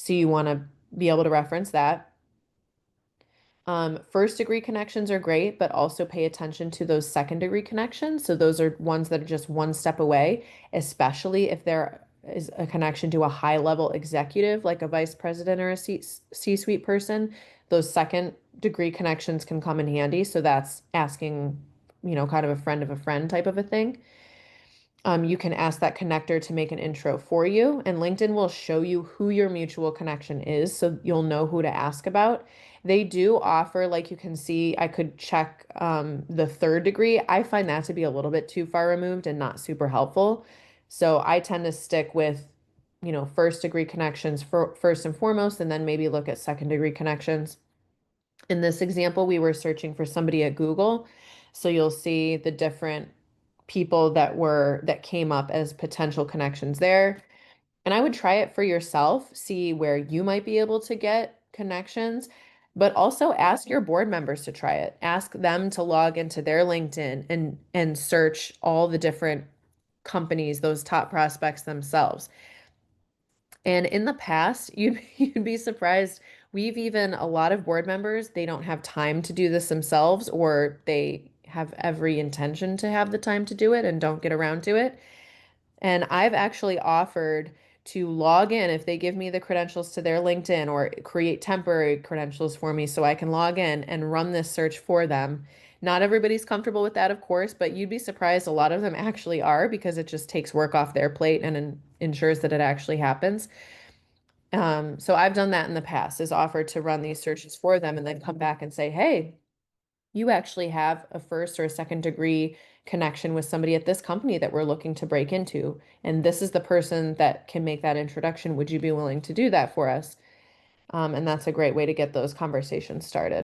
So you want to be able to reference that. First degree connections are great, but also pay attention to those second degree connections. So those are ones that are just one step away, especially if there is a connection to a high level executive, like a vice president or a C-suite person. Those second degree connections can come in handy. So that's asking, kind of a friend type of a thing. You can ask that connector to make an intro for you, and LinkedIn will show you who your mutual connection is, so you'll know who to ask about. They do offer, like you can see, I could check the third degree. I find that to be a little bit too far removed and not super helpful. So I tend to stick with, first degree connections for first and foremost, and then maybe look at second degree connections. In this example, we were searching for somebody at Google. So you'll see the different people that came up as potential connections there. And I would try it for yourself, see where you might be able to get connections, but also ask your board members to try it. Ask them to log into their LinkedIn and search all the different companies, those top prospects themselves. And in the past, you'd be surprised. We've even a lot of board members, they don't have time to do this themselves, or they have every intention to have the time to do it and don't get around to it. And I've actually offered to log in if they give me the credentials to their LinkedIn or create temporary credentials for me so I can log in and run this search for them. Not everybody's comfortable with that, of course, but you'd be surprised a lot of them actually are because it just takes work off their plate and ensures that it actually happens. So I've done that in the past, is offered to run these searches for them and then come back and say, hey, you actually have a first or a second degree connection with somebody at this company that we're looking to break into. And this is the person that can make that introduction. Would you be willing to do that for us? And that's a great way to get those conversations started.